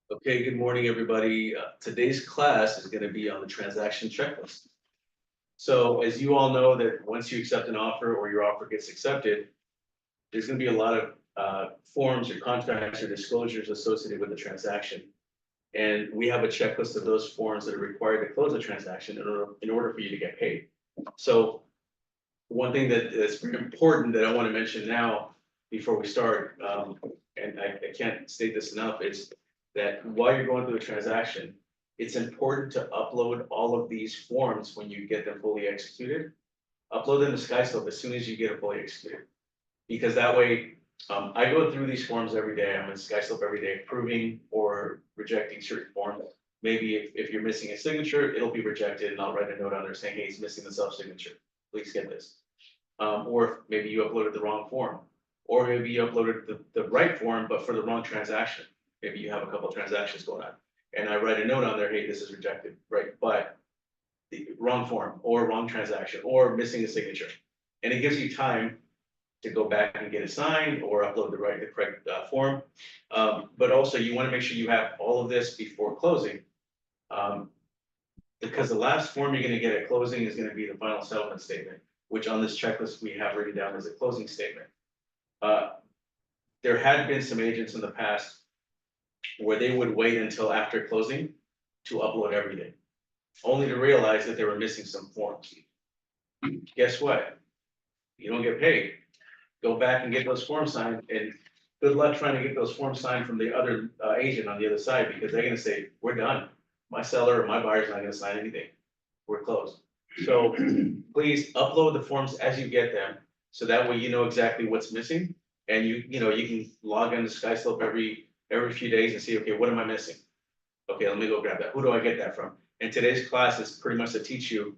Okay, good morning, everybody. Today's class is going to be on the transaction checklist. So as you all know that once you accept an offer or your offer gets accepted, there's going to be a lot of forms or contracts or disclosures associated with the transaction. And we have a checklist of those forms that are required to close a transaction in order for you to get paid. So one thing that is very important that I want to mention now before we start, and I can't state this enough, is that while you're going through a transaction, it's important to upload all of these forms when you get them fully executed. Upload them to SkySlope as soon as you get it fully executed. Because that way, I go through these forms every day. I'm in SkySlope every day, approving or rejecting certain forms. Maybe if you're missing a signature, it'll be rejected and I'll write a note on there saying, hey, it's missing the self-signature. Please get this. Or maybe you uploaded the wrong form, or maybe you uploaded the right form, but for the wrong transaction. Maybe you have a couple transactions going on, and I write a note on there, hey, this is rejected, right? But the wrong form, or wrong transaction, or missing a signature. And it gives you time to go back and get it signed, or upload the correct form. But also you wanna make sure you have all of this before closing. Because the last form you're gonna get at closing is gonna be the final settlement statement, which on this checklist we have written down as a closing statement. There had been some agents in the past where they would wait until after closing to upload everything, only to realize that they were missing some forms. Guess what? You don't get paid. Go back and get those forms signed, and good luck trying to get those forms signed from the other agent on the other side, because they're gonna say, we're done. My seller or my buyer's not gonna sign anything. We're closed. So please upload the forms as you get them, so that way you know exactly what's missing. And you know, you can log into SkySlope every few days and see, okay, what am I missing? Okay, let me go grab that. Who do I get that from? And today's class is pretty much to teach you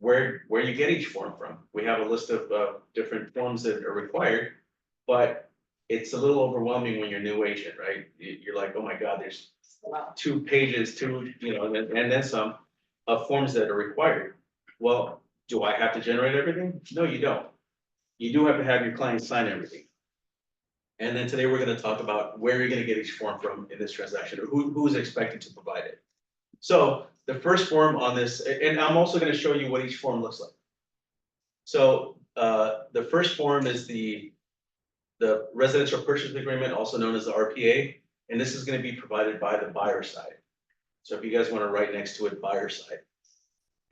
where you get each form from. We have a list of different forms that are required, but it's a little overwhelming when you're a new agent, right? You're like, oh my God, there's 2 pages, and then some of forms that are required. Well, do I have to generate everything? No, you don't. You do have to have your client sign everything. And then today we're going to talk about where you're going to get each form from in this transaction, or who's expected to provide it. So the first form on this, and I'm also going to show you what each form looks like. So the first form is the residential purchase agreement, also known as the RPA, and this is going to be provided by the buyer side. So if you guys want to write next to it, buyer side.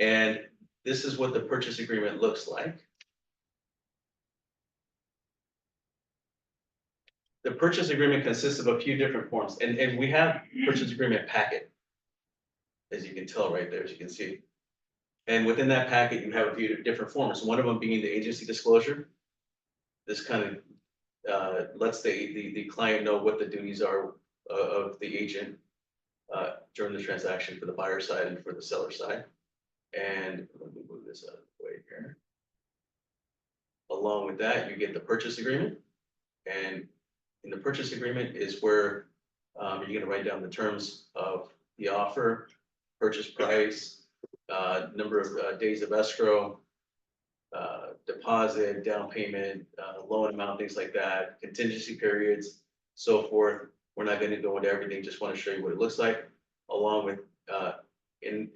And this is what the purchase agreement looks like. The purchase agreement consists of a few different forms, and we have purchase agreement packet, as you can tell right there, as you can see. And within that packet, you have a few different forms, one of them being the agency disclosure. This kind of lets the client know what the duties are of the agent during the transaction for the buyer side and for the seller side. And let me move this out of the way here. Along with that, you get the purchase agreement, and in the purchase agreement is where you're going to write down the terms of the offer, purchase price, number of days of escrow, deposit, down payment, loan amount, things like that, contingency periods, so forth. We're not going to go into everything, just want to show you what it looks like, along with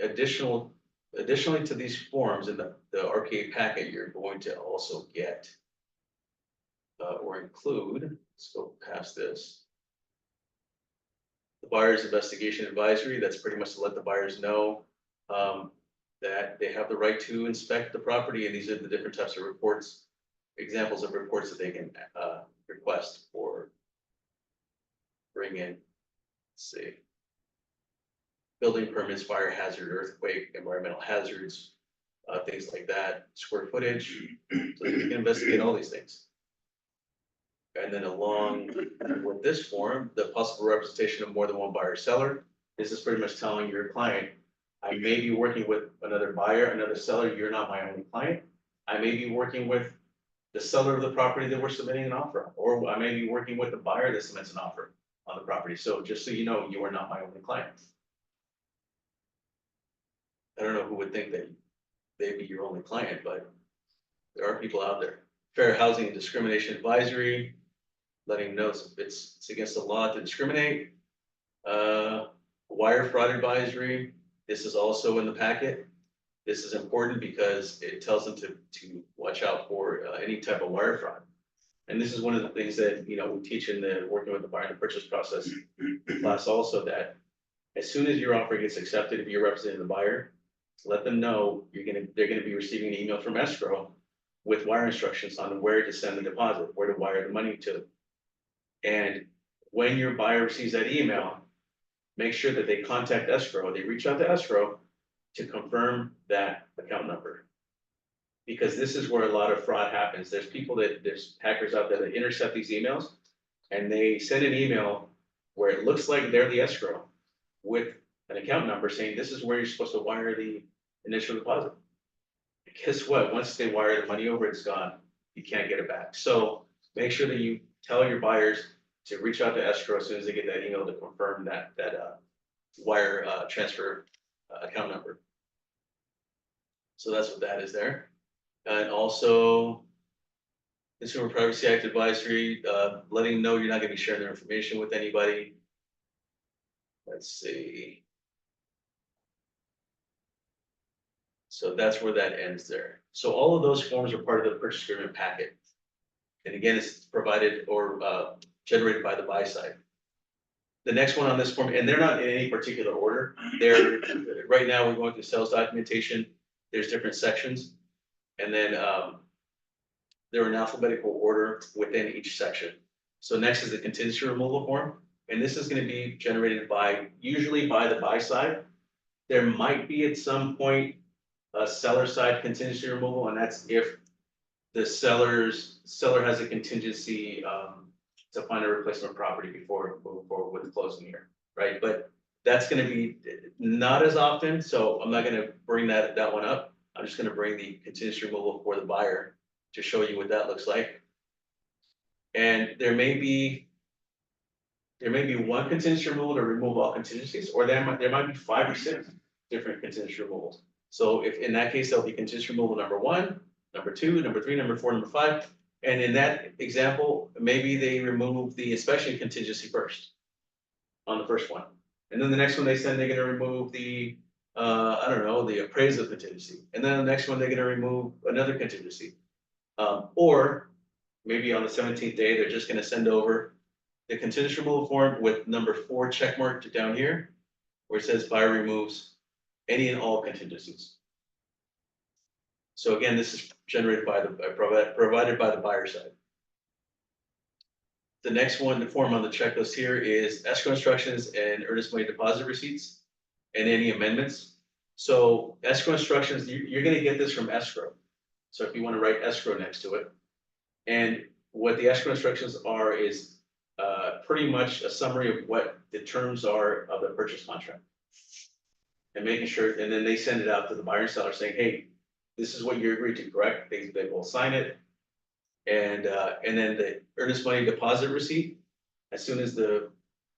additionally to these forms in the RPA packet, you're going to also get or include, let's go past this, the buyer's investigation advisory. That's pretty much to let the buyers know that they have the right to inspect the property, and these are the different types of reports, examples of reports that they can request or bring in. Let's see. Building permits, fire hazard, earthquake, environmental hazards, things like that, square footage, so you can investigate all these things. And then along with this form, the possible representation of more than one buyer or seller. This is pretty much telling your client, I may be working with another buyer, another seller, you're not my only client. I may be working with the seller of the property that we're submitting an offer on, or I may be working with the buyer that submits an offer on the property. So just so you know, you are not my only client. I don't know who would think that they'd be your only client, but there are people out there. Fair housing and discrimination advisory, letting know it's against the law to discriminate. Wire fraud advisory, this is also in the packet. This is important because it tells them to watch out for any type of wire fraud. And this is one of the things that, you know, we teach in the working with the buyer and the purchase process class also, that as soon as your offer gets accepted, if you're representing the buyer, let them know they're gonna be receiving an email from escrow with wire instructions on where to send the deposit, where to wire the money to. And when your buyer receives that email, make sure that they contact escrow, they reach out to escrow to confirm that account number. Because this is where a lot of fraud happens. There's hackers out there that intercept these emails and they send an email where it looks like they're the escrow with an account number saying this is where you're supposed to wire the initial deposit. And guess what? Once they wire the money over, it's gone. You can't get it back. So make sure that you tell your buyers to reach out to escrow as soon as they get that email to confirm that wire transfer account number. So that's what that is there. And also Consumer Privacy Act advisory, letting them know you're not gonna be sharing their information with anybody. Let's see. So that's where that ends there. So all of those forms are part of the purchase agreement packet. And again, it's provided or generated by the buy side. The next one on this form, and they're not in any particular order. They're, right now, we're going through sales documentation. There's different sections. And then they're in alphabetical order within each section. So next is the contingency removal form. And this is gonna be generated usually by the buy side. There might be at some point a seller side contingency removal, and that's if the seller has a contingency to find a replacement property before moving forward with the closing here, right? But that's gonna be not as often, so I'm not gonna bring that one up. I'm just gonna bring the contingency removal for the buyer to show you what that looks like. And there may be one contingency removal to remove all contingencies, or there might be 5 or 6 different contingency removals. So if in that case, there'll be contingency removal number 1, number 2, number 3, number 4, number 5. And in that example, maybe they remove the inspection contingency first on the first one. And then the next one they send, they're gonna remove the, I don't know, the appraisal contingency. And then the next one, they're gonna remove another contingency. Or maybe on the 17th day, they're just gonna send over the contingency removal form with number 4 checkmarked down here, where it says buyer removes any and all contingencies. So again, this is generated by provided by the buyer side. The next one, the form on the checklist here is escrow instructions and earnest money deposit receipts and any amendments. So escrow instructions, you're gonna get this from escrow. So if you wanna write escrow next to it. And what the escrow instructions are is pretty much a summary of what the terms are of the purchase contract. And making sure, and then they send it out to the buyer and seller saying, hey, this is what you agreed to, correct? They will sign it. And then the earnest money deposit receipt, as soon as the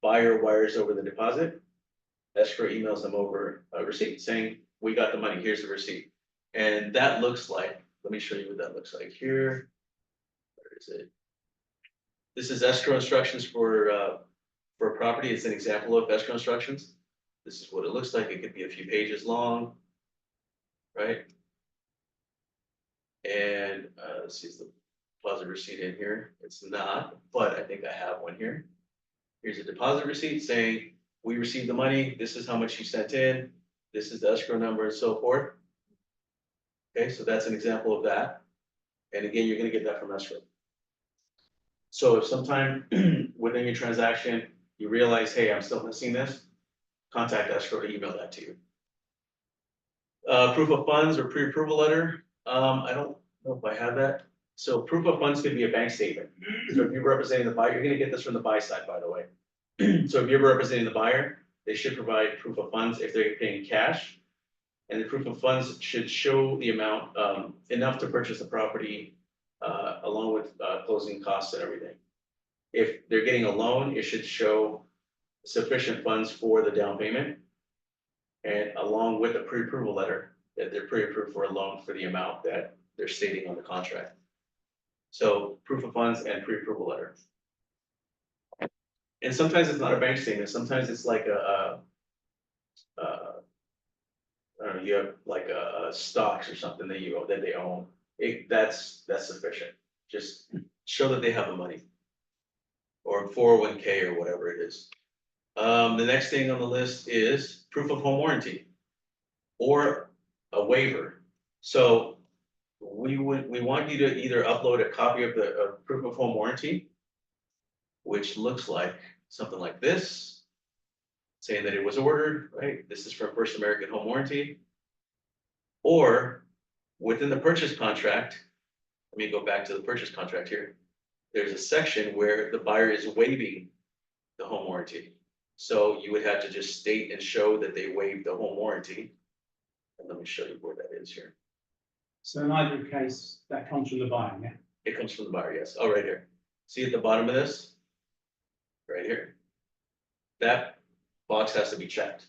buyer wires over the deposit, escrow emails them over a receipt saying, we got the money, here's the receipt. And that looks like, let me show you what that looks like here. Where is it? This is escrow instructions for a property. It's an example of escrow instructions. This is what it looks like. It could be a few pages long, right? And let's see, is the deposit receipt in here? It's not, but I think I have one here. Here's a deposit receipt saying, we received the money. This is how much you sent in. This is the escrow number and so forth. Okay, so that's an example of that. And again, you're gonna get that from escrow. So if sometime within your transaction, you realize, hey, I'm still missing this, contact escrow to email that to you. Proof of funds or pre-approval letter. I don't know if I have that. So proof of funds could be a bank statement. So if you're representing the buyer, you're gonna get this from the buy side, by the way. So if you're representing the buyer, they should provide proof of funds if they're paying cash. And the proof of funds should show the amount enough to purchase the property along with closing costs and everything. If they're getting a loan, it should show sufficient funds for the down payment. And along with a pre-approval letter, that they're pre-approved for a loan for the amount that they're stating on the contract. So proof of funds and pre-approval letter. And sometimes it's not a bank statement, sometimes it's like I don't know, you have like stocks or something that they own. That's sufficient. Just show that they have the money. Or 401k or whatever it is. The next thing on the list is proof of home warranty. Or a waiver. So we want you to either upload a copy of the proof of home warranty, which looks like something like this, saying that it was ordered, right? This is from First American Home Warranty. Or within the purchase contract, let me go back to the purchase contract here. There's a section where the buyer is waiving the home warranty. So you would have to just state and show that they waived the home warranty. And let me show you where that is here. So in either case, that comes from the buyer, yeah? It comes from the buyer, yes. Oh, right here. See at the bottom of this? Right here. That box has to be checked.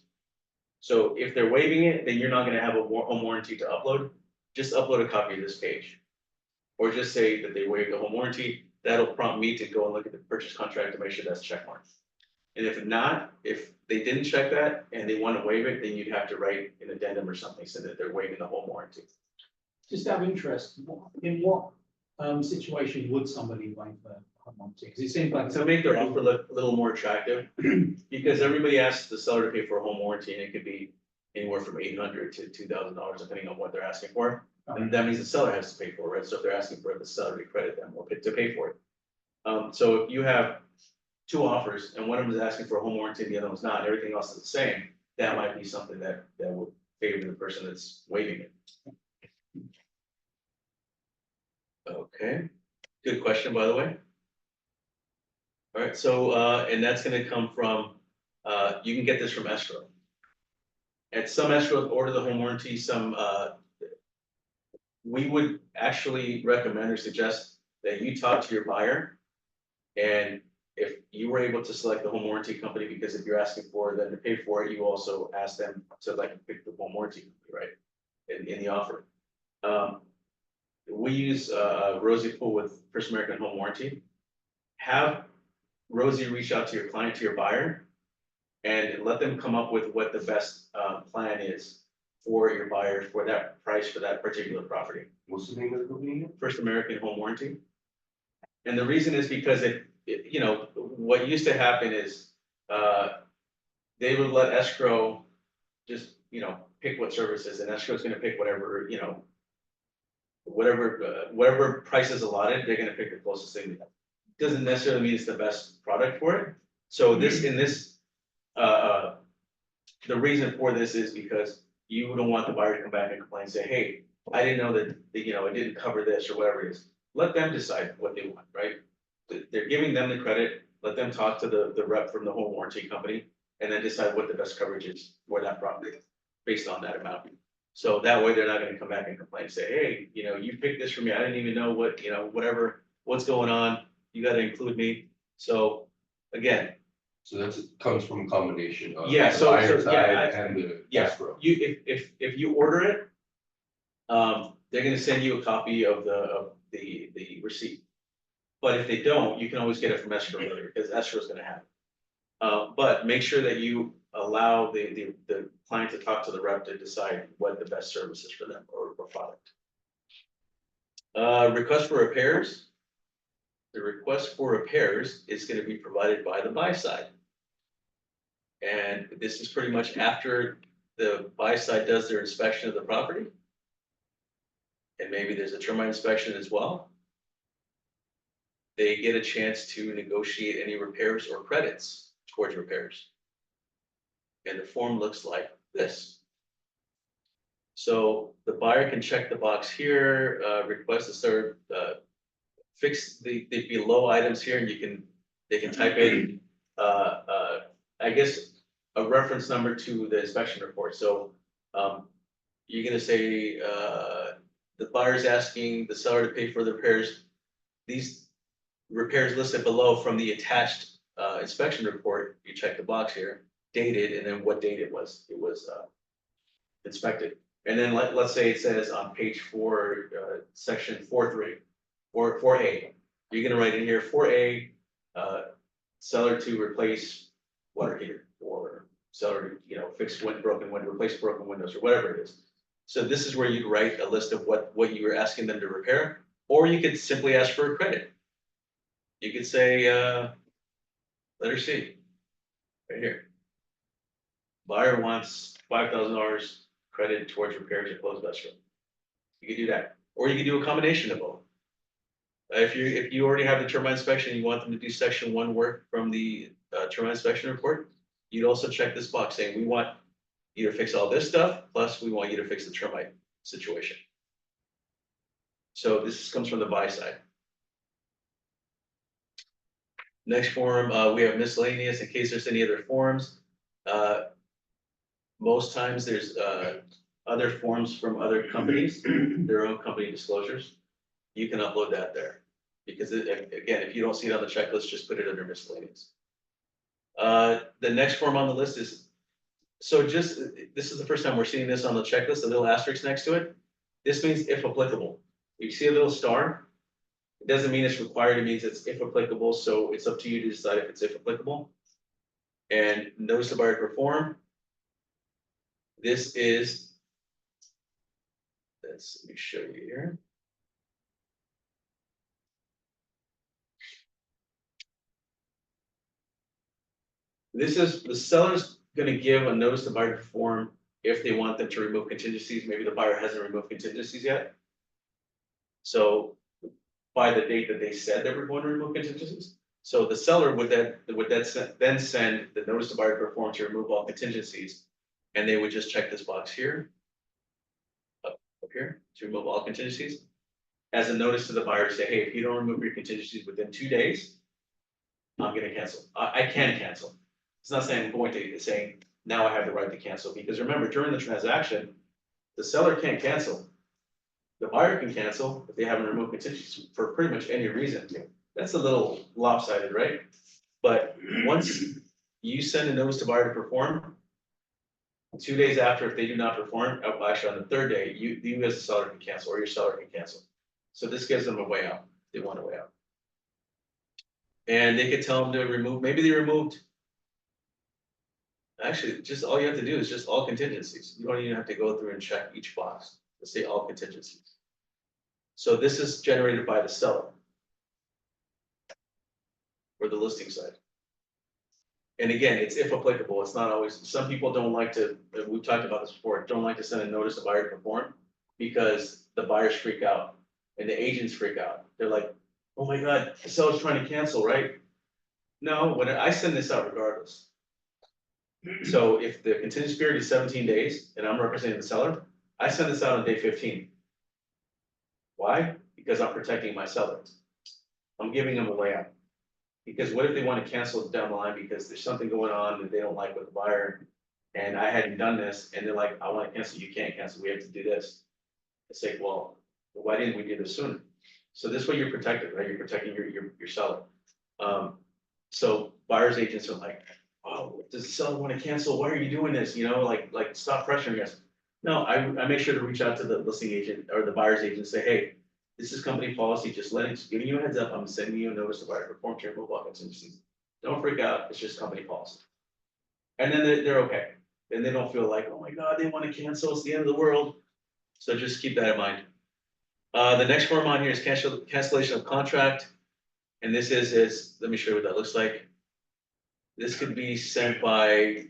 So if they're waiving it, then you're not gonna have a home warranty to upload. Just upload a copy of this page. Or just say that they waived the home warranty. That'll prompt me to go and look at the purchase contract to make sure that's check marked. And if not, if they didn't check that and they want to waive it, then you'd have to write an addendum or something so that they're waiving the home warranty. Just out of interest, in what situation would somebody waive the home warranty? Because it seems like. To make their offer look a little more attractive, because everybody asks the seller to pay for a home warranty, and it could be anywhere from $800 to $2,000, depending on what they're asking for. And that means the seller has to pay for it, right? So if they're asking for it, the seller to credit them or to pay for it. So if you have two offers and one of them is asking for a home warranty, and the other one's not, and everything else is the same, that might be something that would favor the person that's waiving it. Okay, good question, by the way. All right, so, and that's gonna come from, you can get this from escrow. At some escrow order the home warranty, some, we would actually recommend or suggest that you talk to your buyer. And if you were able to select the home warranty company, because if you're asking for them to pay for it, you also ask them to like pick the home warranty company, right? In the offer. We use Rosie Pool with First American Home Warranty. Have Rosie reach out to your client, to your buyer, and let them come up with what the best plan is for your buyer for that price for that particular property. What's the name of the company? First American Home Warranty. And the reason is because you know, what used to happen is they would let escrow just, you know, pick what services, and escrow is gonna pick whatever, you know, whatever price is allotted, they're gonna pick the closest thing. Doesn't necessarily mean it's the best product for it. So the reason for this is because you don't want the buyer to come back and complain and say, hey, I didn't know that, you know, it didn't cover this or whatever it is. Let them decide what they want, right? They're giving them the credit, let them talk to the rep from the home warranty company, and then decide what the best coverage is for that property based on that amount. So that way they're not gonna come back and complain and say, hey, you know, you picked this for me, I didn't even know what, you know, what's going on, you gotta include me. So again, So that's, comes from a combination of Yeah, the so- buyer so, side yeah, and the yeah. escrow. if you order it, they're gonna send you a copy of the receipt. But if they don't, you can always get it from escrow later, because escrow is gonna have it. But make sure that you allow the client to talk to the rep to decide what the best service is for them or product. Request for repairs. The request for repairs is gonna be provided by the buy side. And this is pretty much after the buy side does their inspection of the property. And maybe there's a termite inspection as well. They get a chance to negotiate any repairs or credits towards repairs. And the form looks like this. So the buyer can check the box here, request to start, fix the below items here, and they can type in, I guess, a reference number to the inspection report. So, you're gonna say, the buyer's asking the seller to pay for the repairs. These repairs listed below from the attached, inspection report, you check the box here, dated, and then what date it was inspected. And then let's say it says on page 4, section 4.3 or 4A, you're gonna write in here 4A, seller to replace water heater, or seller to, fix broken window, replace broken windows, or whatever it is. So this is where you write a list of what you were asking them to repair, or you could simply ask for a credit. You could say, letter C, right here. Buyer wants $5,000 credit towards repairs at closed restroom. You could do that, or you could do a combination of both. If you already have the termite inspection, you want them to do section 1 work from the termite inspection report, you'd also check this box saying, we want you to fix all this stuff, plus we want you to fix the termite situation. So this comes from the buy side. Next form, we have miscellaneous in case there's any other forms. Most times there's other forms from other companies, their own company disclosures. You can upload that there. Because again, if you don't see it on the checklist, just put it under miscellaneous. The next form on the list is, this is the first time we're seeing this on the checklist, a little asterisk next to it. This means if applicable. If you see a little star, it doesn't mean it's required, it means it's if applicable, so it's up to you to decide if it's if applicable. And notice the buyer to perform. This is, let me show you here. This is, the seller's gonna give a notice to buyer to perform if they want them to remove contingencies. Maybe the buyer hasn't removed contingencies yet. So by the date that they said they were going to remove contingencies. So the seller would then send the notice to buyer to perform to remove all contingencies. And they would just check this box here. Up here, to remove all contingencies. As a notice to the buyer to say, hey, if you don't remove your contingencies within 2 days, I'm gonna cancel. I can cancel. It's not saying I'm going to, it's saying now I have the right to cancel, because remember, during the transaction, the seller can't cancel. The buyer can cancel if they haven't removed contingencies for pretty much any reason. That's a little lopsided, right? But once you send a notice to buyer to perform, 2 days after, if they do not perform, actually on the 3rd day, you as a seller can cancel, or your seller can cancel. So this gives them a way out. They want a way out. And they could tell them to remove, maybe they removed. Actually, just all you have to do is just all contingencies. You don't even have to go through and check each box. Let's say all contingencies. So this is generated by the seller. For the listing side. And again, it's if applicable, it's not always, some people don't like to, we've talked about this before, don't like to send a notice to buyer to perform because the buyers freak out and the agents freak out. They're like, oh my God, the seller's trying to cancel, right? No, when I send this out regardless. So if the contingency period is 17 days and I'm representing the seller, I send this out on day 15. Why? Because I'm protecting my seller. I'm giving them a way out. Because what if they want to cancel it down the line because there's something going on that they don't like with the buyer, and I hadn't done this, and they're like, I want to cancel, you can't cancel, we have to do this. I say, well, why didn't we do this sooner? So this way you're protected, right? You're protecting your seller. So buyer's agents are like, oh, does the seller want to cancel? Why are you doing this? Like stop pressuring us. No, I make sure to reach out to the listing agent or the buyer's agent and say, hey, this is company policy, just giving you a heads up, I'm sending you a notice to buyer perform to remove all contingencies. Don't freak out, it's just company policy. And then they're okay. Then they don't feel like, oh my God, they want to cancel, it's the end of the world. So just keep that in mind. The next form on here is cancellation of contract. And this is, let me show you what that looks like. This could be sent by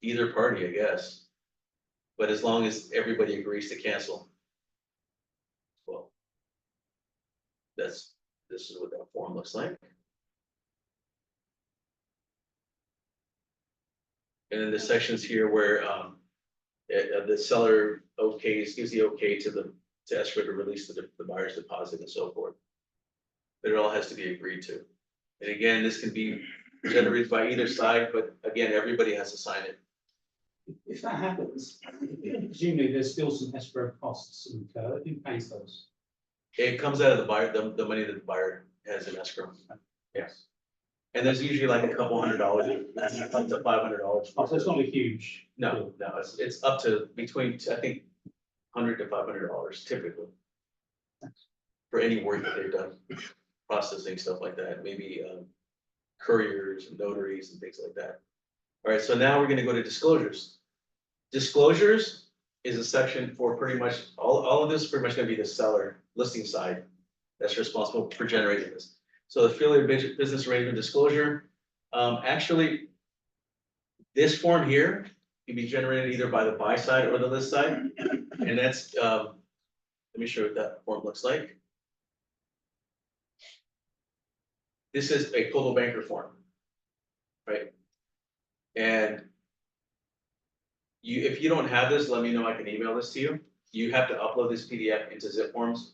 either party, I guess. But as long as everybody agrees to cancel. Well, this is what that form looks like. And then the sections here where the seller gives the okay to escrow to release the buyer's deposit and so forth. But it all has to be agreed to. And again, this can be generated by either side, but again, everybody has to sign it. If that happens, presumably there's still some escrow costs incurred. Who pays those? It comes out of the buyer, the money that the buyer has in escrow. Yes. And there's usually like a couple $100, up to $500. Oh, so it's not a huge. No, it's up to between, I think, $100 to $500 typically. For any work that they've done, processing, stuff like that, maybe couriers and notaries and things like that. All right, so now we're gonna go to disclosures. Disclosures is a section for pretty much, all of this is pretty much gonna be the seller listing side that's responsible for generating this. So the affiliate business arrangement disclosure, actually, this form here can be generated either by the buy side or the list side, and that's, let me show you what that form looks like. This is a Coldwell Banker form, right? And if you don't have this, let me know, I can email this to you. You have to upload this PDF into zip forms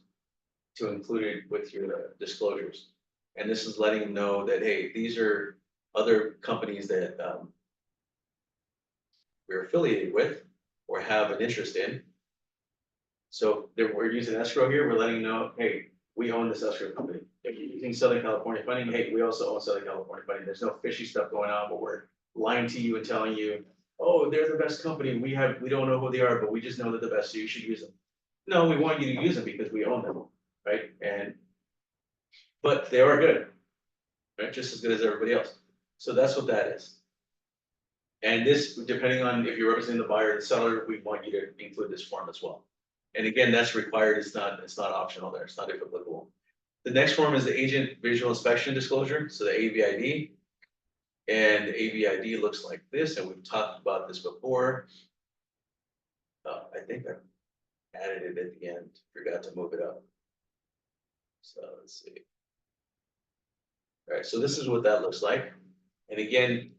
to include it with your disclosures. And this is letting them know that, hey, these are other companies that we're affiliated with or have an interest in. So we're using escrow here, we're letting you know, hey, we own this escrow company. If you're using Southern California funding, hey, we also own Southern California funding. There's no fishy stuff going on, but we're lying to you and telling you, oh, they're the best company. We don't know who they are, but we just know they're the best, so you should use them. No, we want you to use them because we own them, right? But they are good, right? Just as good as everybody else. So that's what that is. And this, depending on if you're representing the buyer or the seller, we want you to include this form as well. And again, that's required. It's not optional there. It's not applicable. The next form is the agent visual inspection disclosure, so the AVID. And the AVID looks like this, and we've talked about this before. I think I added it at the end, forgot to move it up. So let's see. All right, so this is what that looks like. And again,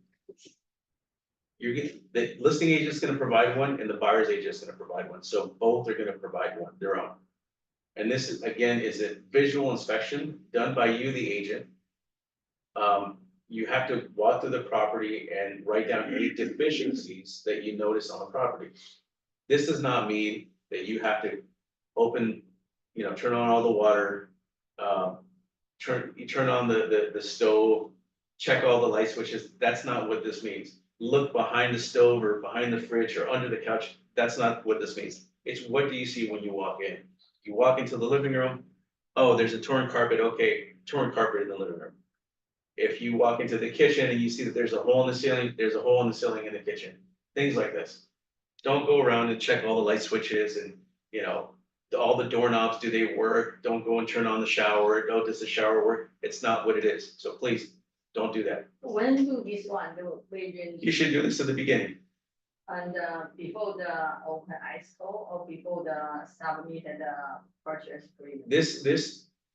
the listing agent is going to provide one and the buyer's agent is going to provide one. So both are going to provide one, their own. And this is, again, is a visual inspection done by you, the agent. You have to walk through the property and write down any deficiencies that you notice on the property. This does not mean that you have to open, turn on all the water, turn on the stove, check all the light switches. That's not what this means. Look behind the stove or behind the fridge or under the couch. That's not what this means. It's what do you see when you walk in? You walk into the living room. Oh, there's a torn carpet. Okay, torn carpet in the living room. If you walk into the kitchen and you see that there's a hole in the ceiling, there's a hole in the ceiling in the kitchen. Things like this. Don't go around and check all the light switches and, all the doorknobs, do they work? Don't go and turn on the shower. Oh, does the shower work? It's not what it is. So please don't do that. When do this one, the region? You should do this at the beginning. And before the open ISO or before the submitted purchase agreement?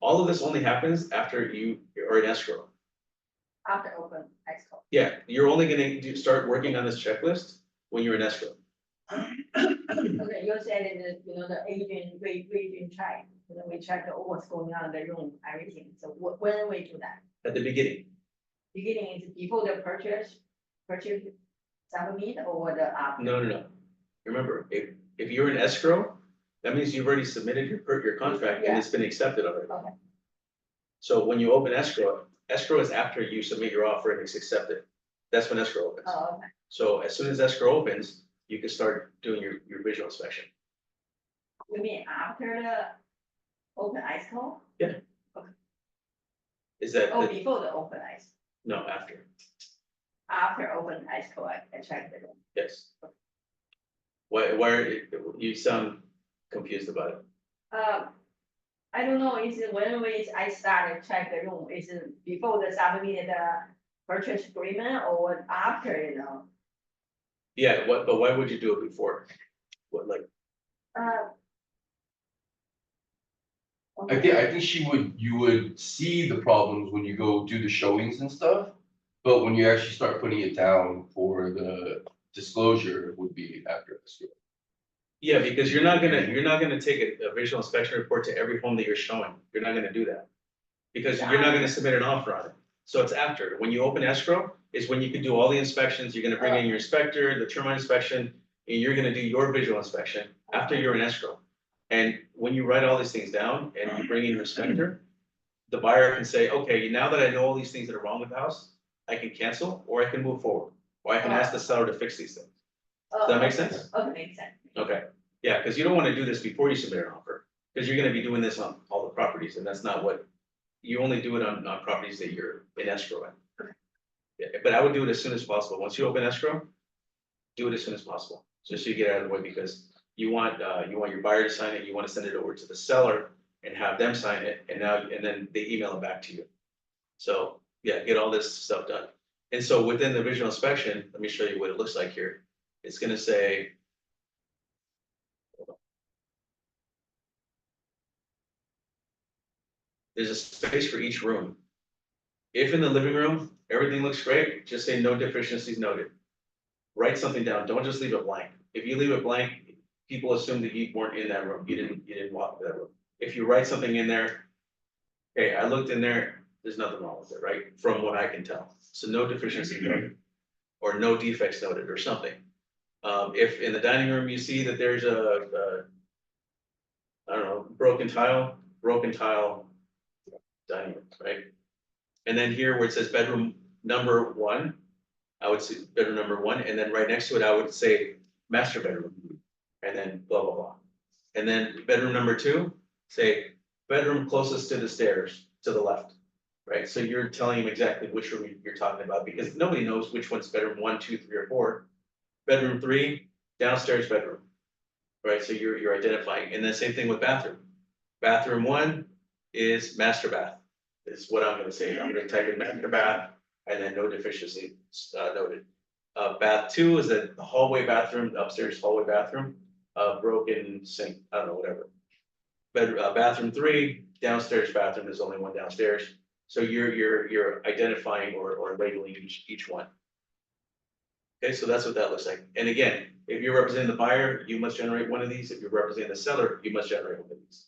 All of this only happens after you are in escrow. After open ISO. Yeah, you're only gonna start working on this checklist when you're in escrow. Okay, you're saying that, the agent, we check, we check what's going on in the room, everything. So when we do that? At the beginning. Beginning is before the purchase submit or the after? No. Remember, if you're in escrow, that means you've already submitted your contract and it's been accepted already. Okay. So when you open escrow is after you submit your offer and it's accepted. That's when escrow opens. Oh, okay. So as soon as escrow opens, you can start doing your visual inspection. You mean after the open ISO? Is that, Oh, before the open ISO? no, after, After open ISO, I check the room. yes. Why you sound confused about it? I don't know, is it when I started check the room, is it before the submitted purchase agreement or after, Yeah, but why would you do it before? What, like, I think you would see the problems when you go do the showings and stuff. But when you actually start putting it down for the disclosure, it would be after escrow. yeah, because you're not gonna take a visual inspection report to every home that you're showing. You're not gonna do that. Because you're not gonna submit an offer on it. So it's after, when you open escrow, is when you can do all the inspections, you're gonna bring in your inspector, the termite inspection, and you're gonna do your visual inspection after you're in escrow. And when you write all these things down and you bring in your inspector, the buyer can say, okay, now that I know all these things that are wrong with the house, I can cancel or I can move forward. Or I can ask the seller to fix these things. Does that make sense? Okay, makes sense. Okay, yeah, because you don't wanna do this before you submit an offer, because you're gonna be doing this on all the properties, and that's not what, you only do it on properties that you're in escrow in. Yeah, but I would do it as soon as possible. Once you open escrow, do it as soon as possible, just so you get it out of the way, because you want your buyer to sign it, you wanna send it over to the seller and have them sign it, and then they email it back to you. So, yeah, get all this stuff done. And so within the visual inspection, let me show you what it looks like here. It's gonna say. There's a space for each room. If in the living room, everything looks great, just say no deficiencies noted. Write something down, don't just leave it blank. If you leave it blank, people assume that you weren't in that room, you didn't walk into that room. If you write something in there, hey, I looked in there, there's nothing wrong with it, right? From what I can tell. So no deficiency noted, or no defects noted, or something. If in the dining room you see that there's I don't know, broken tile, dining room, right? And then here where it says bedroom number 1, I would say bedroom number 1, and then right next to it, I would say master bedroom. And then blah, blah, blah. And then bedroom number 2, say bedroom closest to the stairs, to the left. Right, so you're telling them exactly which room you're talking about, because nobody knows which one's bedroom 1, 2, 3, or 4. Bedroom 3, downstairs bedroom. Right, so you're identifying, and then same thing with bathroom. Bathroom 1 is master bath, is what I'm gonna say. I'm gonna type in master bath and then no deficiency noted. Bath 2 is the hallway bathroom, upstairs hallway bathroom, broken sink, I don't know, whatever. Bathroom 3, downstairs bathroom, there's only one downstairs. So you're identifying or labeling each one. Okay, so that's what that looks like. And again, if you're representing the buyer, you must generate one of these. If you're representing the seller, you must generate one of these.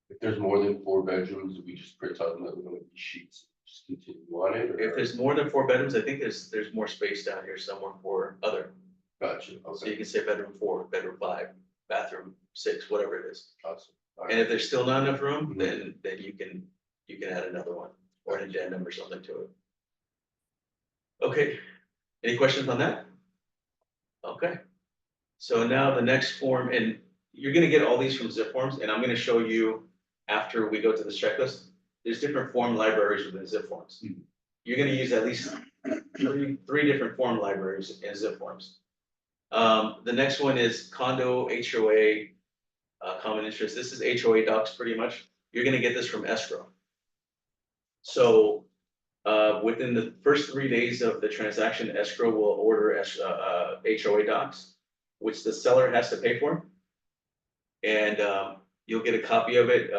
If there's more than 4 bedrooms, we just print out another one of these sheets, just continue on it, or? If there's more than 4 bedrooms, I think there's more space down here somewhere for other. Gotcha, So you okay, can say bedroom 4, bedroom 5, bathroom 6, whatever it is. awesome. All And right. if there's still not enough room, Mhm. then you can add another one or an addendum or something to it. Okay, any questions on that? Okay. So now the next form, and you're gonna get all these from zip forms, and I'm gonna show you after we go to this checklist. There's different form libraries within zip forms. Mhm. You're gonna use at least three different form libraries in zip forms. The next one is condo HOA, common interest. This is HOA docs pretty much. You're gonna get this from escrow. So, within the first 3 days of the transaction, escrow will order HOA docs, which the seller has to pay for. And you'll get a copy of it.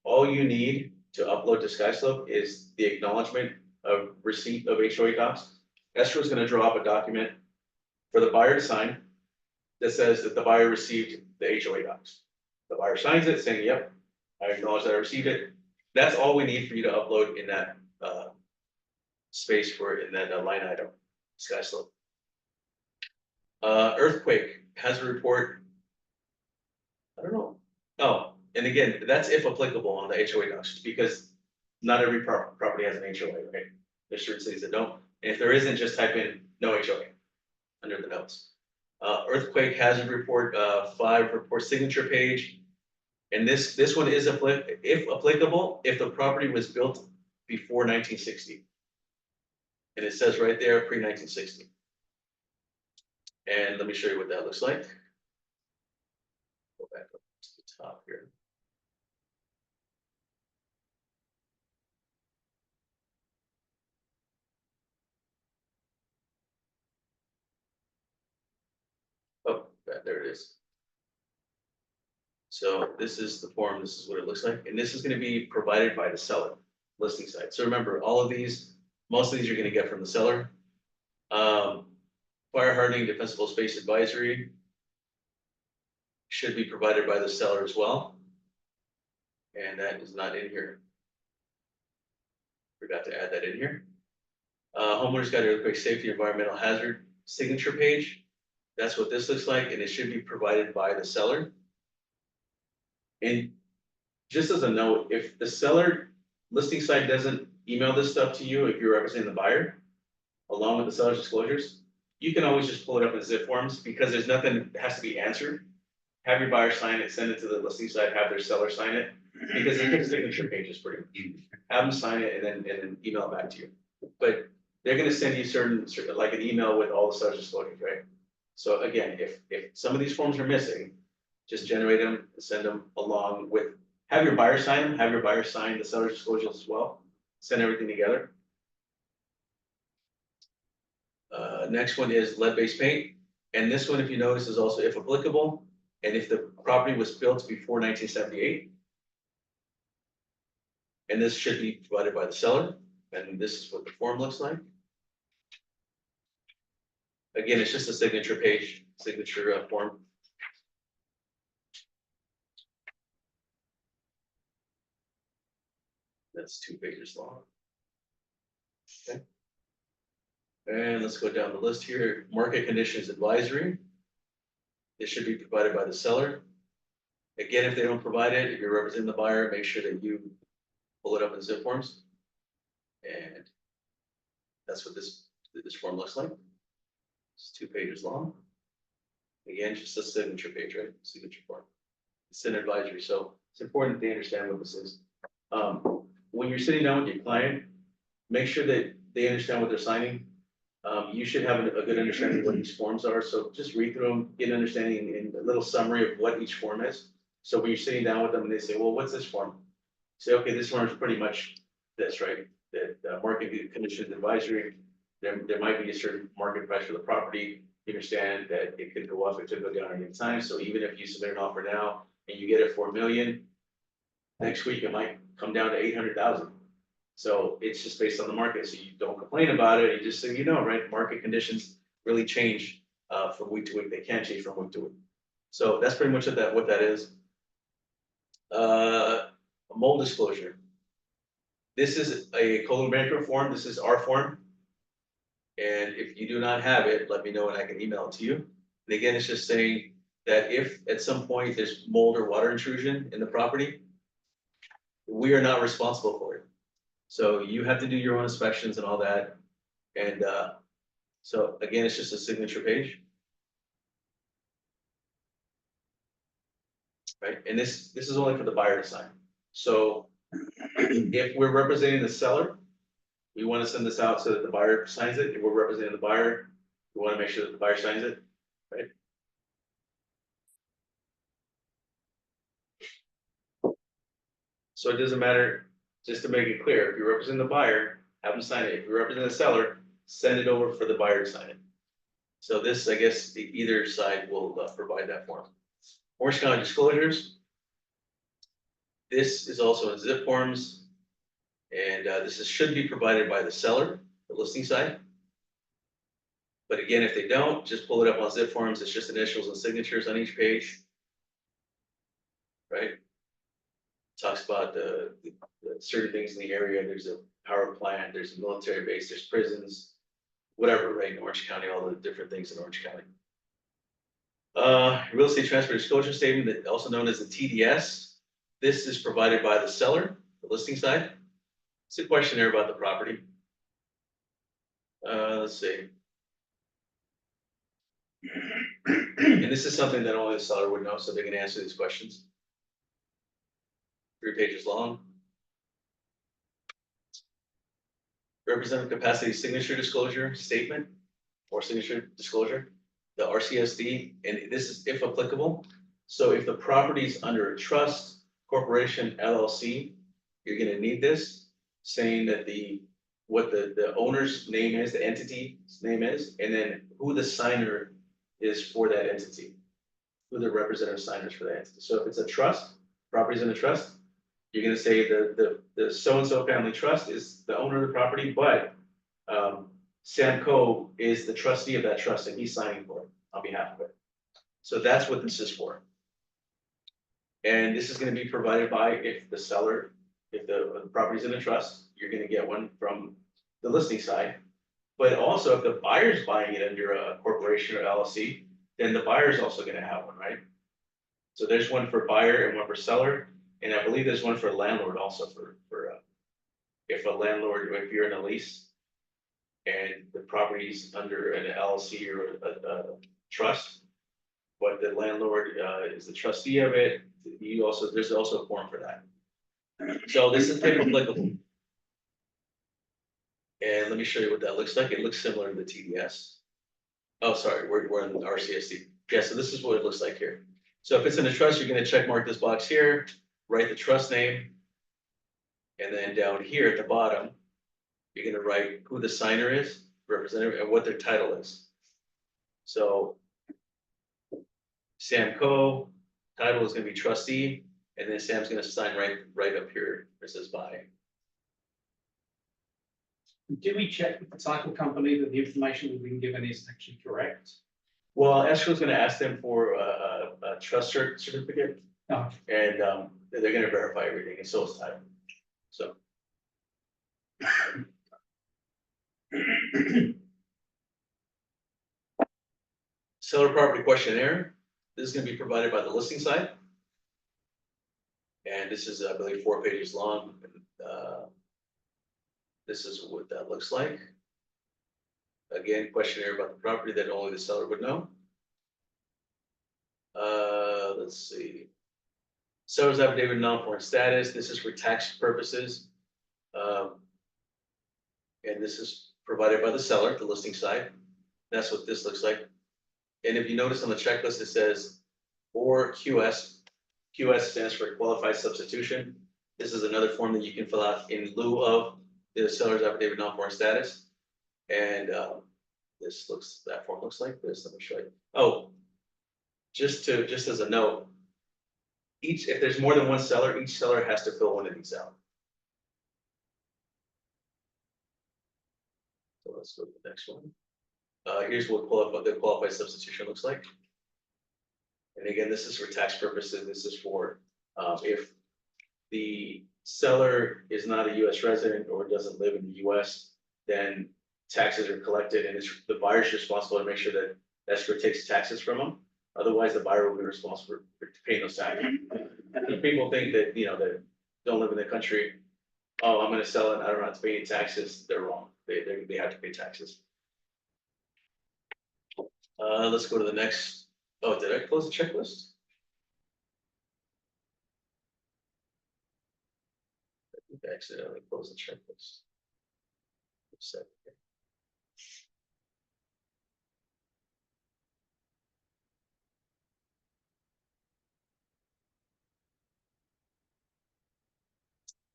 All you need to upload to SkySlope is the acknowledgement of receipt of HOA docs. Escrow is gonna draw up a document for the buyer to sign that says that the buyer received the HOA docs. The buyer signs it saying, yep, I acknowledge that I received it. That's all we need for you to upload in that space in that line item, SkySlope. Earthquake has a report. I don't know. Oh, and again, that's if applicable on the HOA docs, because not every property has an HOA, right? There's certain cities that don't. And if there isn't, just type in no HOA under the notes. Earthquake hazard report, 5 report signature page. And this one is if applicable, if the property was built before 1960. And it says right there, pre-1960. And let me show you what that looks like. Go back up to the top here. Oh, there it is. So this is the form, this is what it looks like, and this is gonna be provided by the seller listing site. So remember, all of these, most of these you're gonna get from the seller. Fire hardening, defensible space advisory should be provided by the seller as well. And that is not in here. Forgot to add that in here. Homeowner's got earthquake safety environmental hazard signature page. That's what this looks like, and it should be provided by the seller. And just as a note, if the seller listing site doesn't email this stuff to you, if you're representing the buyer, along with the seller's disclosures, you can always just pull it up in zip forms, because there's nothing that has to be answered. Have your buyer sign it, send it to the listing site, have their seller sign it, because it's a signature page is pretty much. Have them sign it and then email it back to you. But they're gonna send you certain, like an email with all the such disclosures, right? So again, if some of these forms are missing, just generate them, and send them along with, have your buyer sign them, have your buyer sign the seller's disclosures as well, send everything together. Next one is lead-based paint, and this one, if you notice, is also if applicable, and if the property was built before 1978. And this should be provided by the seller, and this is what the form looks like. Again, it's just a signature page, signature form. That's 2 pages long. Okay. And let's go down the list here. Market conditions advisory. It should be provided by the seller. Again, if they don't provide it, if you're representing the buyer, make sure that you pull it up in zip forms. And that's what this form looks like. It's 2 pages long. Again, just a signature page, right? Signature form. It's an advisory, so it's important that they understand what this is. When you're sitting down with your client, make sure that they understand what they're signing. You should have a good understanding of what these forms are, so just read through them, get an understanding and a little summary of what each form is. So when you're sitting down with them and they say, well, what's this form? Say, okay, this form is pretty much this, right? That market conditions advisory, there might be a certain market price for the property. You understand that it could go up, it could go down at any time, so even if you submit an offer now and you get it for $1 million, next week it might come down to 800,000. So it's just based on the market, so you don't complain about it, you just say, right, market conditions really change from week to week, they can change from week to week. So that's pretty much what that is. A mold disclosure. This is a code management form, this is our form. And if you do not have it, let me know and I can email it to you. And again, it's just saying that if at some point there's mold or water intrusion in the property, we are not responsible for it. So you have to do your own inspections and all that. And so again, it's just a signature page. Right, and this is only for the buyer to sign. So if we're representing the seller, we want to send this out so that the buyer signs it. If we're representing the buyer, we want to make sure that the buyer signs it, right? So it doesn't matter, just to make it clear, if you represent the buyer, have them sign it. If you represent the seller, send it over for the buyer to sign it. So this, I guess, either side will provide that form. Orange County disclosures. This is also in zip forms. And should be provided by the seller, the listing side. But again, if they don't, just pull it up on zip forms. It's just initials and signatures on each page. Right? Talks about the certain things in the area. There's a power plant, there's a military base, there's prisons, whatever, right? In Orange County, all the different things in Orange County. Real estate transfer disclosure statement, also known as the TDS. This is provided by the seller, the listing side. It's a questionnaire about the property. Let's see. And this is something that only the seller would know, so they can answer these questions. 3 pages long. Representative capacity signature disclosure statement or signature disclosure, the RCSD, and this is if applicable. So if the property is under a trust, corporation, LLC, you're gonna need this, saying that what the owner's name is, the entity's name is, and then who the signer is for that entity, who the representative signers for that entity. So if it's a trust, property's in a trust, you're gonna say the so-and-so family trust is the owner of the property, but Sam Coe is the trustee of that trust and he's signing for it on behalf of it. So that's what this is for. And this is gonna be provided by if the seller, if the property's in a trust, you're gonna get one from the listing side. But also if the buyer's buying it under a corporation or LLC, then the buyer's also gonna have one, right? So there's one for buyer and one for seller, and I believe there's one for landlord also for if a landlord, if you're in a lease and the property's under an LLC or a trust, but the landlord is the trustee of it, there's also a form for that. So this is if applicable. And let me show you what that looks like. It looks similar to the TDS. Oh, sorry, we're in the RCSD. Yeah, so this is what it looks like here. So if it's in a trust, you're gonna check mark this box here, write the trust name. And then down here at the bottom, you're gonna write who the signer is, representative, and what their title is. So Sam Coe, title is gonna be trustee, and then Sam's gonna sign right up here, where it says by. Do we check with the title company that the information that we've been given is actually correct? Well, escrow's gonna ask them for a trust certificate, No. and they're gonna verify everything, and so is title. So. Seller property questionnaire, this is gonna be provided by the listing site. And this is, I believe, 4 pages long. This is what that looks like. Again, questionnaire about the property that only the seller would know. Let's see. Seller's affidavit non-foreign status, this is for tax purposes. And this is provided by the seller, the listing site. That's what this looks like. And if you notice on the checklist, it says, or QS. QS stands for qualified substitution. This is another form that you can fill out in lieu of the seller's affidavit non-foreign status. And that form looks like this. Let me show you. Oh, just as a note, if there's more than one seller, each seller has to fill one of these out. So let's go to the next one. Here's what the qualified substitution looks like. And again, this is for tax purposes. This is for if the seller is not a US resident or doesn't live in the US, then taxes are collected and the buyer's responsible to make sure that escrow takes taxes from them. Otherwise, the buyer will be responsible for paying those taxes. If people think that, that don't live in the country, oh, I'm gonna sell it, I don't have to pay any taxes, they're wrong. They have to pay taxes. Let's go to the next. Oh, did I close the checklist? I think I accidentally closed the checklist.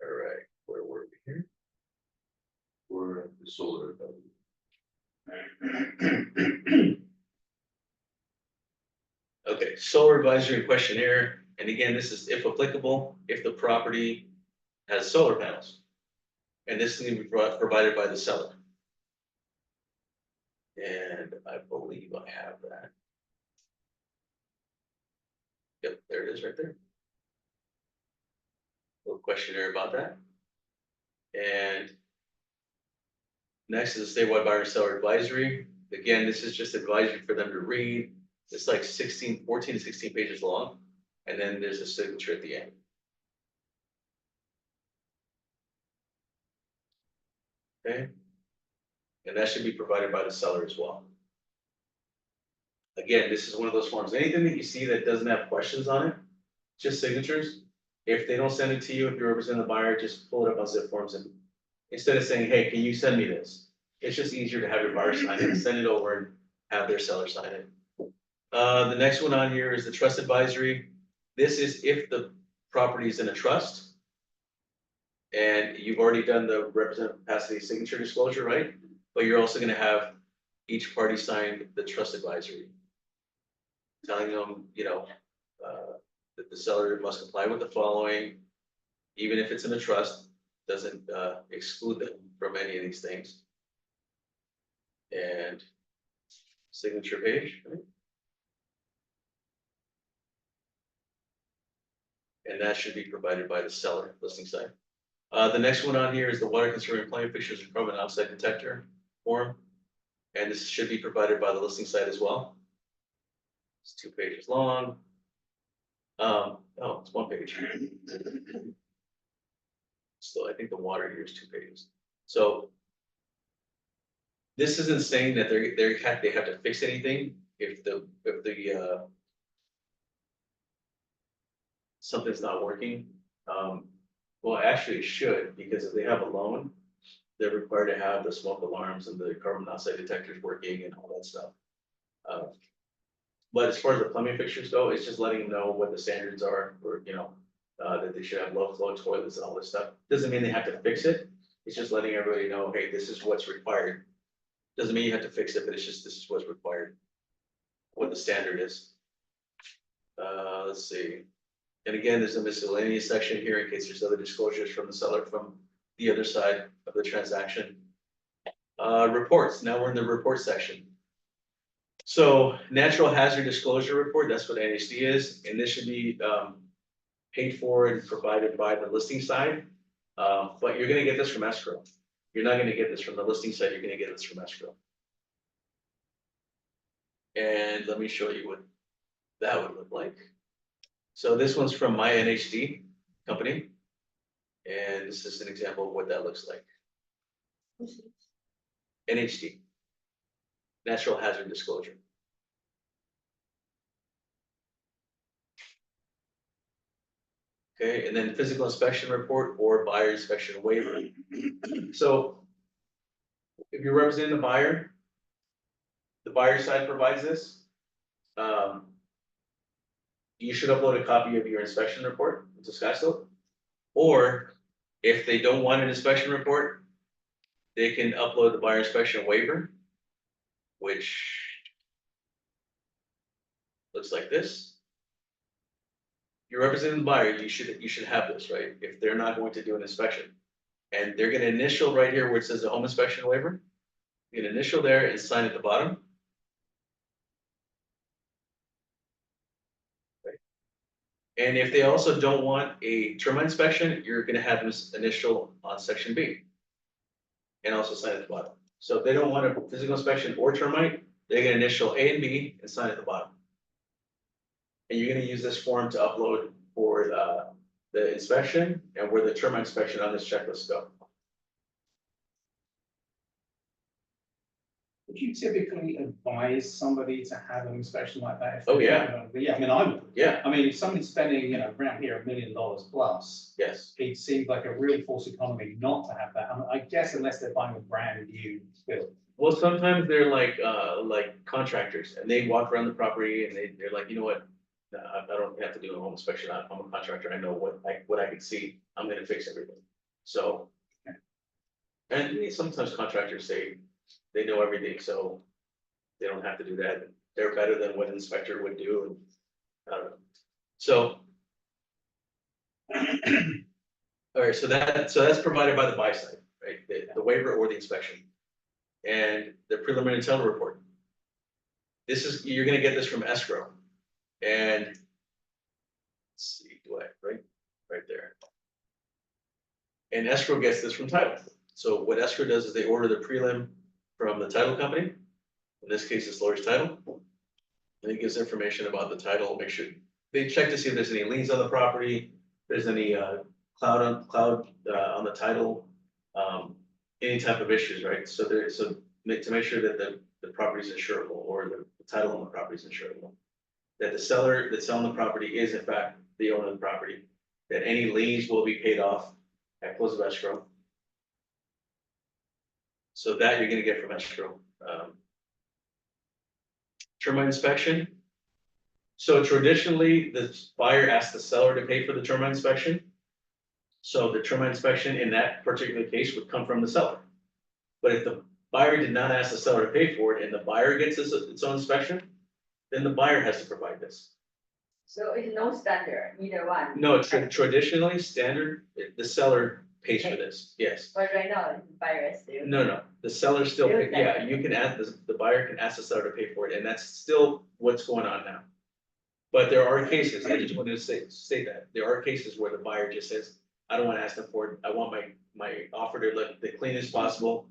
All right, where were we here? Or the solar. Okay, solar advisory questionnaire, and again, this is if applicable, if the property has solar panels. And this is gonna be provided by the seller. And I believe I have that. Yep, there it is right there. Little questionnaire about that. And next is a statewide buyer seller advisory. Again, this is just advisory for them to read. It's like 14 to 16 pages long. And then there's a signature at the end. Okay. And that should be provided by the seller as well. Again, this is one of those forms. Anything that you see that doesn't have questions on it, just signatures. If they don't send it to you, if you represent the buyer, just pull it up on zip forms and instead of saying, hey, can you send me this? It's just easier to have your buyer sign it, send it over and have their seller sign it. The next one on here is the trust advisory. This is if the property is in a trust. And you've already done the representative capacity signature disclosure, right? But you're also gonna have each party sign the trust advisory. Telling them, that the seller must comply with the following, even if it's in a trust, doesn't exclude them from any of these things. And signature page, right? And that should be provided by the seller listing site. The next one on here is the water conserving plumbing fixtures and carbon outside detector form. And this should be provided by the listing site as well. It's 2 pages long. Oh, it's 1 page. So I think the water here is 2 pages. So this isn't saying that they have to fix anything if the something's not working. Well, actually it should, because if they have a loan they're required to have the smoke alarms and the carbon monoxide detectors working and all that stuff. But as far as the plumbing fixtures go, it's just letting them know what the standards are, or, that they should have low flow toilets and all this stuff. Doesn't mean they have to fix it, it's just letting everybody know, hey, this is what's required. Doesn't mean you have to fix it, but it's just, this is what's required. What the standard is. Let's see. And again, there's a miscellaneous section here in case there's other disclosures from the seller from the other side of the transaction. Reports, now we're in the report section. So natural hazard disclosure report, that's what NHD is, and this should be paid for and provided by the listing side. But you're gonna get this from escrow. You're not gonna get this from the listing side, you're gonna get this from escrow. And let me show you what that would look like. So this one's from my NHD company. And this is an example of what that looks like. NHD. Natural hazard disclosure. Okay, and then physical inspection report or buyer inspection waiver. So if you're representing the buyer side provides this. You should upload a copy of your inspection report to SkySlope. Or if they don't want an inspection report, they can upload the buyer inspection waiver, which looks like this. You're representing the buyer, you should have this, right? If they're not going to do an inspection. And they're gonna initial right here where it says the home inspection waiver. You can initial there and sign at the bottom. Right. And if they also don't want a termite inspection, you're gonna have them initial on section B. And also sign at the bottom. So if they don't want a physical inspection or termite, they get initial A and B and sign at the bottom. And you're gonna use this form to upload for the inspection and where the termite inspection on this checklist go. Would you typically advise somebody to have an inspection like that? If Oh, they're yeah. not gonna- Yeah, I mean, I would. Yeah, I mean, if somebody's spending, around here $1 million plus, yes. it seems like a real false economy not to have that. I guess unless they're buying a brand new build. Well, sometimes they're like contractors and they walk around the property and they're like, you know what? I don't have to do a home inspection. I'm a contractor. I know what I can see. I'm gonna fix everything. So. And sometimes contractors say they know everything, so they don't have to do that. They're better than what an inspector would do. And I don't know. So. All right, so that's provided by the buy side, right? The waiver or the inspection. And the preliminary title report. You're gonna get this from escrow. And. Let's see, right there. And escrow gets this from title. So what escrow does is they order the prelim from the title company. In this case, it's Lawyer's Title. And it gives information about the title, make sure, they check to see if there's any liens on the property, if there's any cloud on the title. Any type of issues, right? So to make sure that the property is insurable or the title on the property is insurable. That the seller that's selling the property is in fact the owner of the property, that any liens will be paid off at close of escrow. So that you're gonna get from escrow. Termite inspection. So traditionally, the buyer asks the seller to pay for the termite inspection. So the termite inspection in that particular case would come from the seller. But if the buyer did not ask the seller to pay for it and the buyer gets its own inspection, then the buyer has to provide this. So it's no standard, either one. No, traditionally, standard, the seller pays for this, yes. But right now, the buyer is still. No, the seller still, yeah, you can ask, the buyer can ask the seller to pay for it, and that's still what's going on now. But there are cases, I just wanted to say that, there are cases where the buyer just says, I don't want to ask them for it, I want my offer to look the cleanest possible,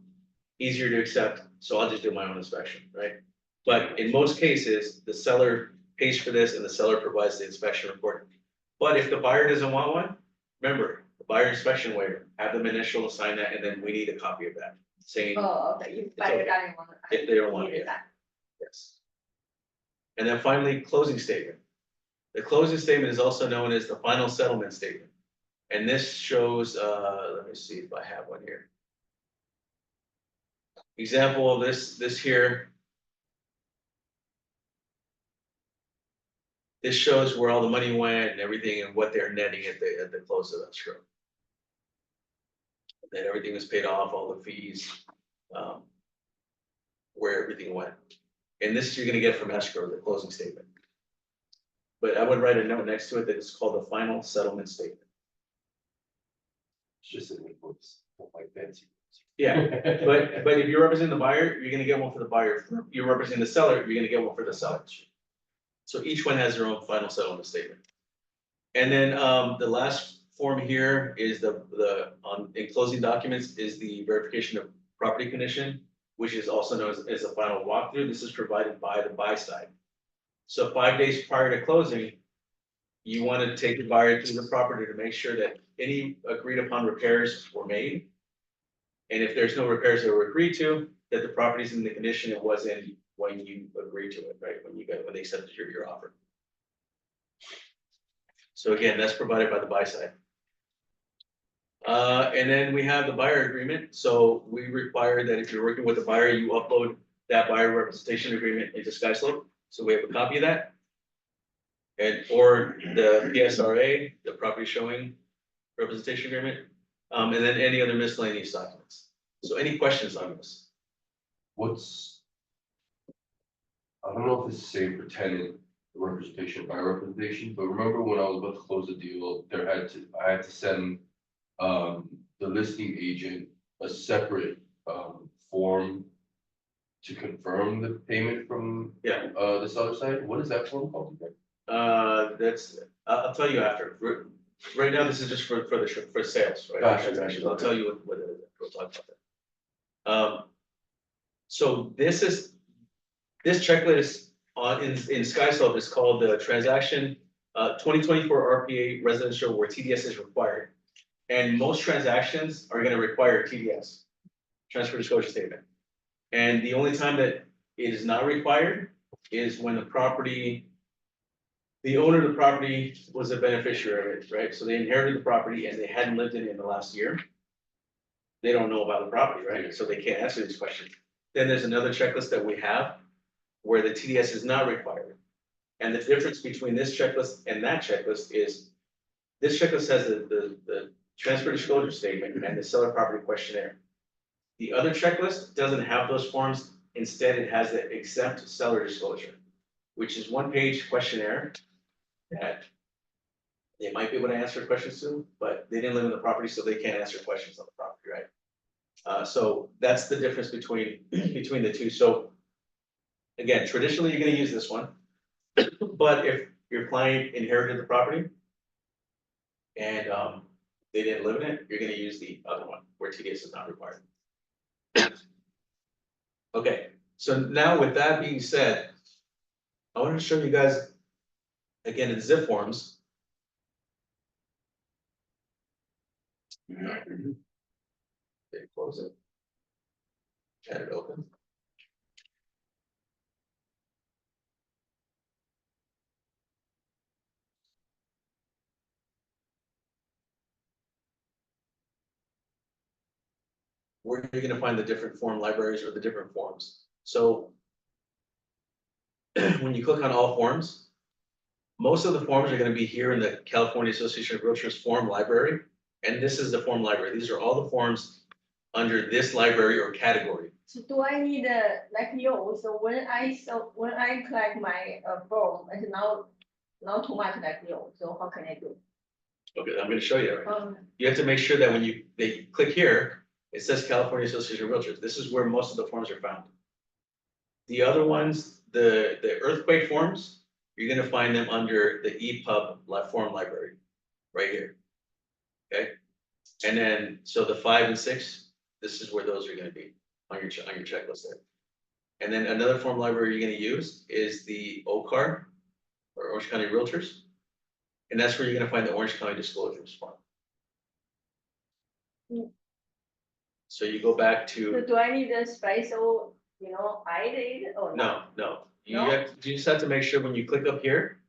easier to accept, so I'll just do my own inspection, right? But in most cases, the seller pays for this and the seller provides the inspection report. But if the buyer doesn't want one, remember, the buyer inspection waiver, have them initial, sign that, and then we need a copy of that, saying, Oh, okay, if buyer okay. doesn't want. If they don't want it, need that. yes. And then finally, closing statement. The closing statement is also known as the final settlement statement. And this shows, let me see if I have one here. Example of this here. This shows where all the money went and everything and what they're netting at the close of escrow. That everything was paid off, all the fees, where everything went. And this you're gonna get from escrow, the closing statement. But I would write a note next to it that it's called the final settlement statement. It's just an invoice, not like fancy. Yeah, but if you're representing the buyer, you're gonna get one for the buyer. If you're representing the seller, you're gonna get one for the seller. So each one has their own final settlement statement. And then, the last form here is in closing documents is the verification of property condition, which is also known as a final walkthrough. This is provided by the buy side. So 5 days prior to closing, you want to take the buyer to the property to make sure that any agreed upon repairs were made. And if there's no repairs that were agreed to, that the property's in the condition it was in when you agreed to it, right? When they accepted your offer. So again, that's provided by the buy side. And then we have the buyer agreement. So we require that if you're working with a buyer, you upload that buyer representation agreement into SkySlope. So we have a copy of that. And or the PSRA, the property showing representation agreement, and then any other miscellaneous documents. So any questions on this? I don't know if it's the same for tenant representation, buyer representation, but remember when I was about to close the deal, I had to send the listing agent a separate form to confirm the payment from Yeah. this other side. What is that form called again? I'll tell you after. Right now, this is just for sales, right? Gotcha, Transactions. gotcha. I'll tell you what it is. We'll talk about that. So this checklist in SkySlope is called the transaction 2024 RPA residential where TDS is required. And most transactions are gonna require TDS, transfer disclosure statement. And the only time that it is not required is when the owner of the property was a beneficiary of it, right? So they inherited the property and they hadn't lived in it in the last year. They don't know about the property, right? So they can't answer these questions. Then there's another checklist that we have where the TDS is not required. And the difference between this checklist and that checklist is this checklist has the transfer disclosure statement and the seller property questionnaire. The other checklist doesn't have those forms. Instead, it has the exempt seller disclosure, which is 1-page questionnaire that they might be able to answer questions to, but they didn't live in the property, so they can't answer questions on the property, right? So that's the difference between the two. So again, traditionally, you're gonna use this one, but if your client inherited the property and they didn't live in it, you're gonna use the other one where TDS is not required. Okay, so now with that being said, I want to show you guys again in zip forms. Okay, close it. Chat it open. Where are you gonna find the different form libraries or the different forms? So when you click on all forms, most of the forms are gonna be here in the California Association of Realtors form library. And this is the form library. These are all the forms under this library or category. So do I need like you, so when I collect my form, it's not too much like you, so how can I do? Okay, I'm gonna show you. You have to make sure that when they click here, it says California Association of Realtors. This is where most of the forms are found. The other ones, the earthquake forms, you're gonna find them under the EPUB form library, right here. Okay, and then, so the 5 and 6, this is where those are gonna be on your checklist there. And then another form library you're gonna use is the OCAR, or Orange County Realtors. And that's where you're gonna find the Orange County Disclosures form. So you go back So to, do I need a special, ID or not? no, you No? you just have to make sure when you click up here,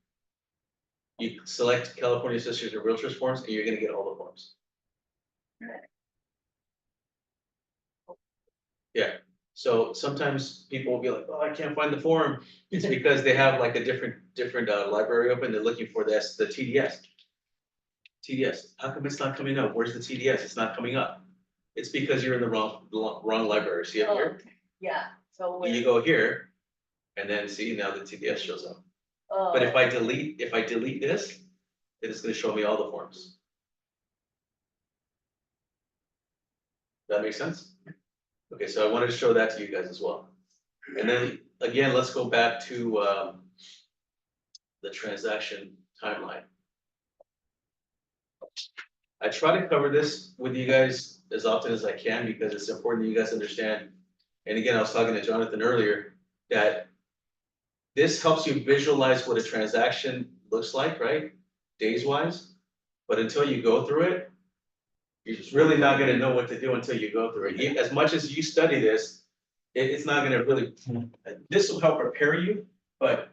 you select California Association of Realtors forms, and you're gonna get all the forms. Right. Yeah, So sometimes people will be like, oh, I can't find the form. It's because they have like a different library open, they're looking for this, the TDS. TDS, how come it's not coming up? Where's the TDS? It's not coming up. It's because you're in the wrong library. See it Oh, here? yeah, so When you when, go here, and then see, now the TDS shows up. oh. But if I delete this, then it's gonna show me all the forms. That makes sense? Okay, so I wanted to show that to you guys as well. And then, again, let's go back to, the transaction timeline. I try to cover this with you guys as often as I can because it's important that you guys understand. And again, I was talking to Jonathan earlier, that this helps you visualize what a transaction looks like, right? Days wise, but until you go through it, you're just really not gonna know what to do until you go through it. As much as you study this, it's not gonna really, this will help prepare you, but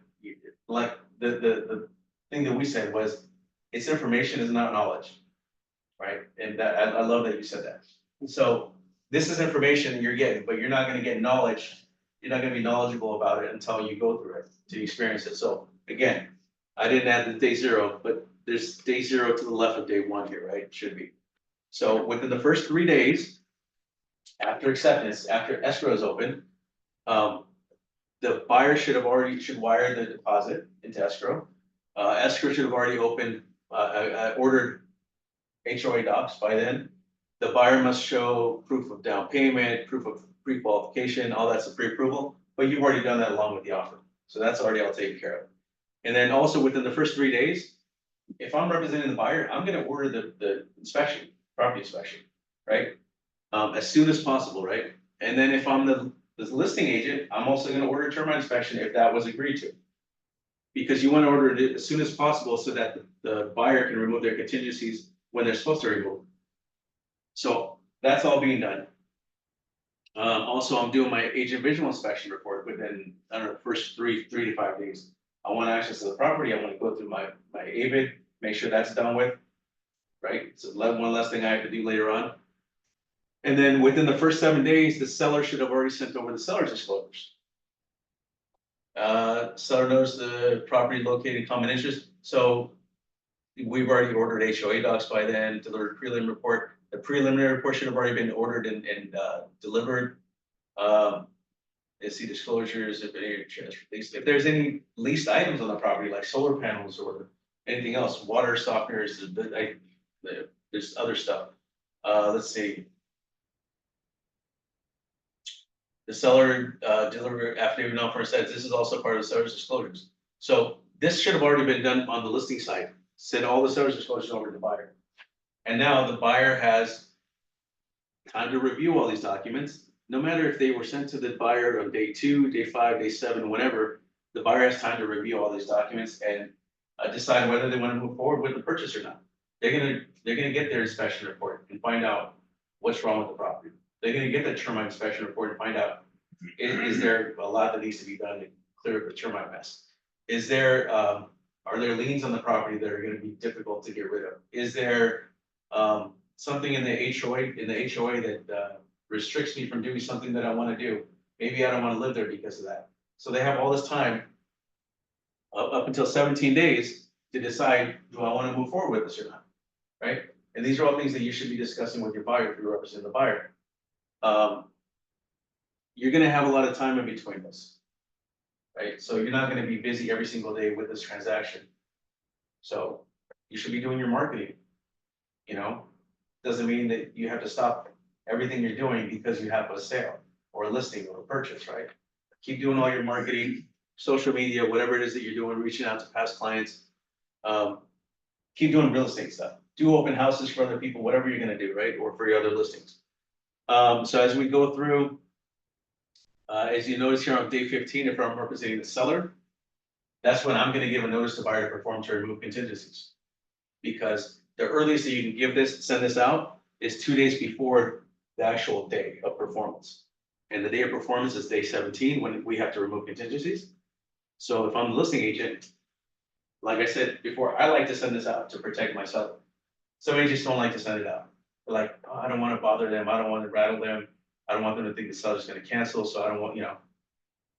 like the thing that we said was, it's information is not knowledge. Right, and that, I love that you said that. So this is information you're getting, but you're not gonna get knowledge, you're not gonna be knowledgeable about it until you go through it, to experience it. So again, I didn't add the day 0, but there's day 0 to the left of day 1 here, right? Should be. So within the first 3 days, after acceptance, after escrow is open, the buyer should wire the deposit into escrow. Escrow should have already opened, ordered HOA docs by then. The buyer must show proof of down payment, proof of pre-qualification, all that's a pre-approval, but you've already done that along with the offer. So that's already all taken care of. And then also within the first 3 days, if I'm representing the buyer, I'm gonna order the inspection, property inspection, right? As soon as possible, right? And then if I'm the listing agent, I'm also gonna order a termite inspection if that was agreed to. Because you wanna order it as soon as possible so that the buyer can remove their contingencies when they're supposed to remove. So that's all being done. Also, I'm doing my agent visual inspection report within, I don't know, the first 3 to 5 days. I want access to the property, I wanna go through my AVID, make sure that's done with. Right, so one less thing I have to do later on. And then within the first 7 days, the seller should have already sent over the seller's disclosures. Seller knows the property located in common interest, so we've already ordered HOA docs by then, delivered prelim report. The preliminary report should have already been ordered and delivered. See disclosures, if there's any leased items on the property, like solar panels or anything else, water softeners, there's other stuff. Let's see. The seller delivered affidavit non says this is also part of the seller's disclosures. So this should have already been done on the listing site. Send all the seller's disclosures over to the buyer. And now the buyer has time to review all these documents. No matter if they were sent to the buyer on day 2, day 5, day 7, whenever, the buyer has time to review all these documents and decide whether they want to move forward with the purchase or not. They're gonna get their inspection report and find out what's wrong with the property. They're gonna get the termite inspection report and find out, is there a lot that needs to be done to clear up the termite mess? Is there, are there liens on the property that are gonna be difficult to get rid of? Is there, something in the HOA, that, restricts me from doing something that I wanna do? Maybe I don't wanna live there because of that. So they have all this time, up until 17 days to decide, do I wanna move forward with this or not? Right? And these are all things that you should be discussing with your buyer if you represent the buyer. You're gonna have a lot of time in between this. Right? So you're not gonna be busy every single day with this transaction. So you should be doing your marketing. You know, doesn't mean that you have to stop everything you're doing because you have a sale or a listing or a purchase, right? Keep doing all your marketing, social media, whatever it is that you're doing, reaching out to past clients. Keep doing real estate stuff. Do open houses for other people, whatever you're gonna do, right? Or for your other listings. So as we go through, as you notice here on day 15, if I'm representing the seller, that's when I'm gonna give a notice to buyer to perform to remove contingencies. Because the earliest that you can give this, send this out, is 2 days before the actual day of performance. And the day of performance is day 17, when we have to remove contingencies. So if I'm the listing agent, like I said before, I like to send this out to protect myself. Some agents don't like to send it out. They're like, oh, I don't wanna bother them, I don't wanna rattle them, I don't want them to think the seller's gonna cancel, so I don't want,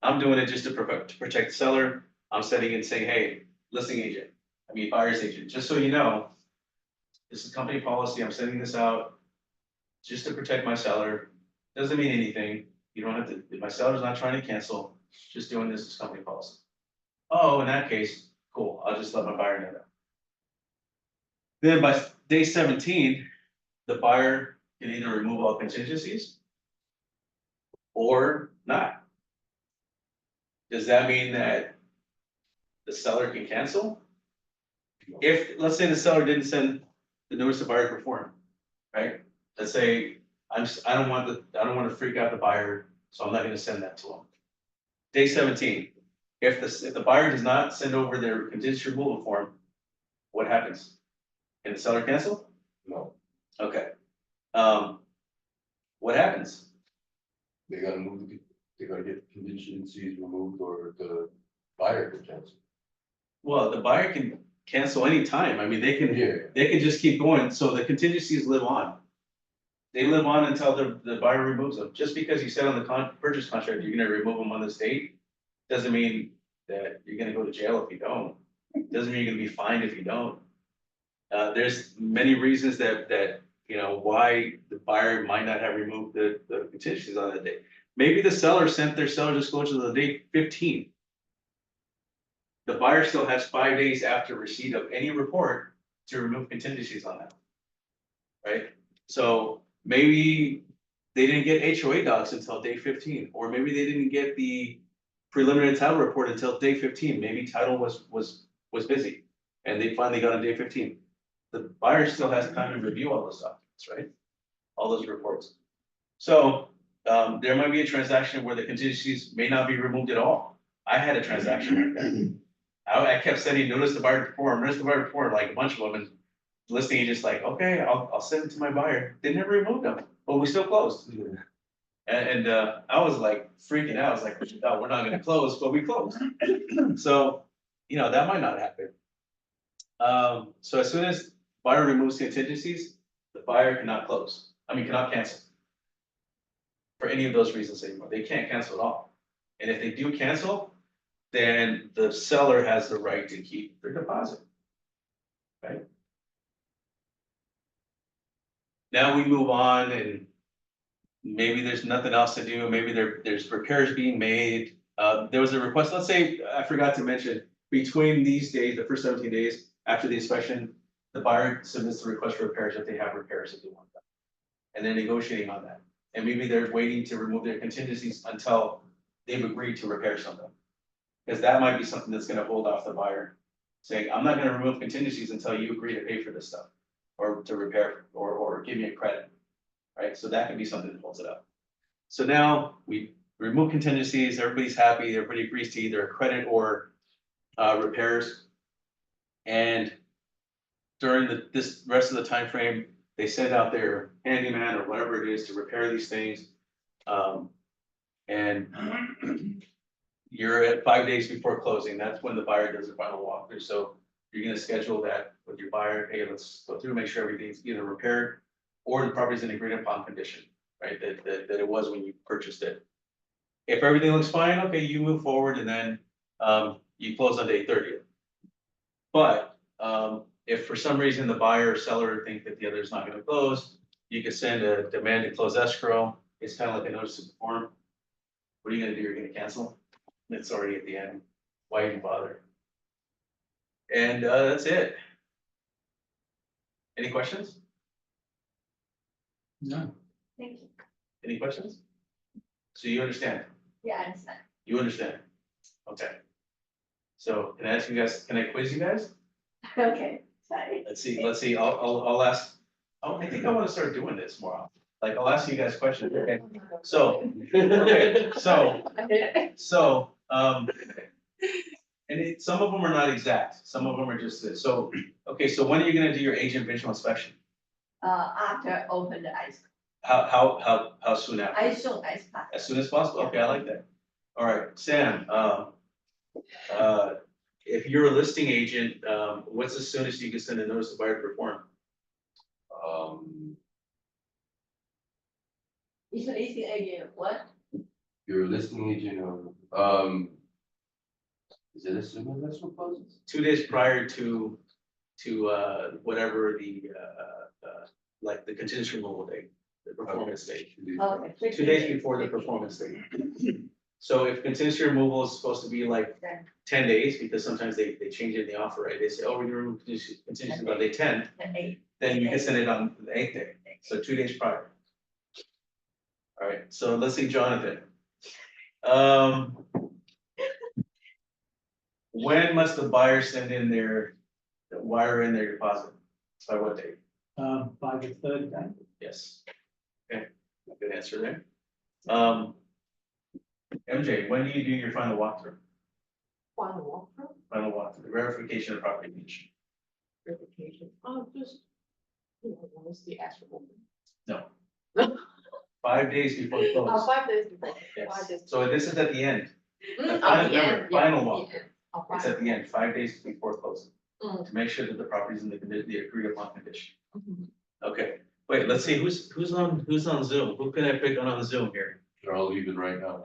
I'm doing it just to protect the seller. I'm sending and saying, hey, buyer's agent, just so you know, this is company policy, I'm sending this out just to protect my seller. Doesn't mean anything. You don't have to, if my seller's not trying to cancel, just doing this as company policy. Oh, in that case, cool, I'll just let my buyer know that. Then by day 17, the buyer can either remove all contingencies or not. Does that mean that the seller can cancel? If, let's say the seller didn't send the notice of buyer perform, right? Let's say, I don't want to freak out the buyer, so I'm not gonna send that to him. Day 17, if the buyer does not send over their contingency removal form, what happens? Can the seller cancel? No, Okay. What happens? they gotta move, they gotta get contingencies removed or the buyer can cancel. Well, the buyer can cancel anytime. I mean, they can just keep going, so the contingencies live on. They live on until the buyer removes them. Just because you said on the purchase contract, you're gonna remove them on this date, doesn't mean that you're gonna go to jail if you don't. Doesn't mean you're gonna be fined if you don't. There's many reasons that, why the buyer might not have removed the contingencies on that day. Maybe the seller sent their seller disclosure the day 15. The buyer still has 5 days after receipt of any report to remove contingencies on that. Right? So maybe they didn't get HOA docs until day 15, or maybe they didn't get the preliminary title report until day 15. Maybe title was busy and they finally got on day 15. The buyer still has time to review all those documents, right? All those reports. So there might be a transaction where the contingencies may not be removed at all. I had a transaction like that. I kept sending notice to buyer perform, like a bunch of them, and the listing agent's like, okay, I'll send it to my buyer. They never removed them, but we still closed. And I was like freaking out. I was like, no, we're not gonna close, but we closed. So, that might not happen. So as soon as buyer removes contingencies, the buyer cannot cancel. For any of those reasons anymore. They can't cancel at all. And if they do cancel, then the seller has the right to keep their deposit. Right? Now we move on and maybe there's nothing else to do. Maybe there's repairs being made. There was a request, let's say, I forgot to mention, between these days, the first 17 days after the inspection, the buyer submits the request for repairs if they have repairs that they want them. And they're negotiating on that. And maybe they're waiting to remove their contingencies until they've agreed to repair something. Because that might be something that's gonna hold off the buyer, saying, I'm not gonna remove contingencies until you agree to pay for this stuff. Or to repair, or give me a credit, right? So that could be something that holds it up. So now we remove contingencies, everybody's happy, everybody agrees to either a credit or repairs. And during this rest of the time frame, they send out their handyman or whatever it is to repair these things. And you're at 5 days before closing, that's when the buyer does the final walkthrough. So you're gonna schedule that with your buyer, hey, let's go through, make sure everything's either repaired or the property's in agreed upon condition, right? That it was when you purchased it. If everything looks fine, okay, you move forward and then you close on day 30th. But if for some reason the buyer or seller think that the other is not gonna close, you could send a demand to close escrow. It's kind of like a notice to perform. What are you gonna do? You're gonna cancel? It's already at the end. Why even bother? And that's it. Any questions? No. Thank you. Any questions? So you understand? Yeah, I understand. You understand? Okay. So can I quiz you guys? Okay, sorry. Let's see, I'll ask, I think I wanna start doing this more often. Like, I'll ask you guys questions, okay? So, and some of them are not exact, some of them are just this. So, okay, so when are you gonna do your agent visual inspection? After open the ice, How soon after? ice soon, ice pop. As soon as possible? Okay, I like that. All right, Sam, if you're a listing agent, what's the soonest you can send a notice of buyer to perform? It's a listing agent, what? You're a listing agent or, is it as soon as this one closes? 2 days prior to, whatever like the contingency removal date, the performance date. Okay. 2 days before the performance date. So if contingency removal is supposed to be like Then, 10 days, because sometimes they change it in the offer, right? They say, oh, we're gonna remove contingency by day 10, the 8th. then you can send it on the 8th day, so 2 days prior. All right, so let's see, Jonathan. When must the buyer send in wire in their deposit? By what date? By the third day. Yes. Okay, good answer there. MJ, when do you do your final walkthrough? Final walkthrough, Final walkthrough, verification of property condition? verification, just, once the actual. No. 5 days before the Oh, close. 5 days before. 5 Yes, days. so this is at the end. Mm, the oh, final- the end, remember, yeah, final the walkthrough. end. Oh, It's final at the end, 5 days before closing, Mm. to make sure that the property is in the agreed upon condition. Mhm. Okay, wait, let's see, who's on Zoom? Who can I pick on Zoom here? They're all leaving right now.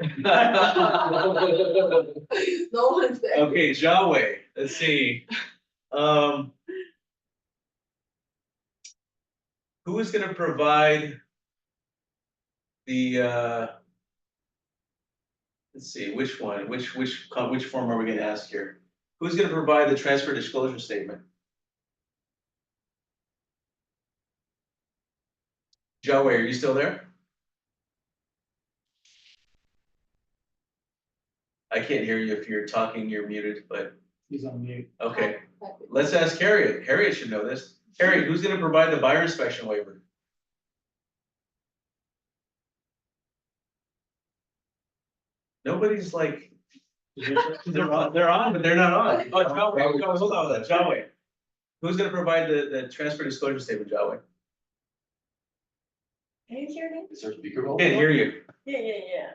No one's there. Okay, Jaway, let's see. Who is gonna provide the, let's see, which one, which form are we gonna ask here? Who's gonna provide the transfer disclosure statement? Jaway, are you still there? I can't hear you. If you're talking, you're muted, but, He's on mute. okay. Let's ask Harriet. Harriet should know this. Harriet, who's gonna provide the buyer inspection waiver? Nobody's like, they're on, but they're not on. Oh, Jaway, hold on, Jaway. Who's gonna provide the transfer disclosure statement, Jaway? Can you hear me? Is there a speaker roll? Can't hear you. Yeah.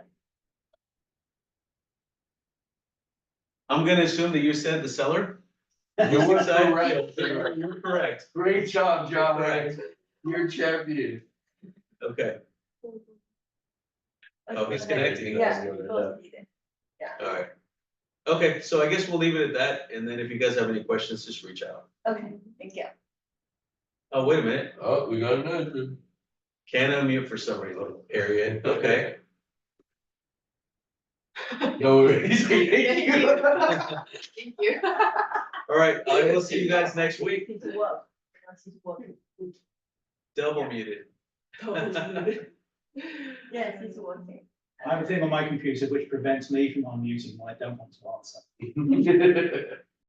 I'm gonna assume that you said the seller? You were Side? correct. You're correct. Great job, John. Correct. You're champion. Okay, Oh, he's connecting. Yeah. Both needed. all right. Okay, so I guess we'll leave it at that, and then if you guys have any questions, just reach out. Okay, thank you. Oh, wait a minute, Oh, we got another. can't unmute for some reason, Harriet, okay. No worries. Thank you. All right, I will see you guys next week, It's work. It's working. double muted. Yes, it's working. I have a thing on my computer which prevents me from unmuting when I don't want to answer.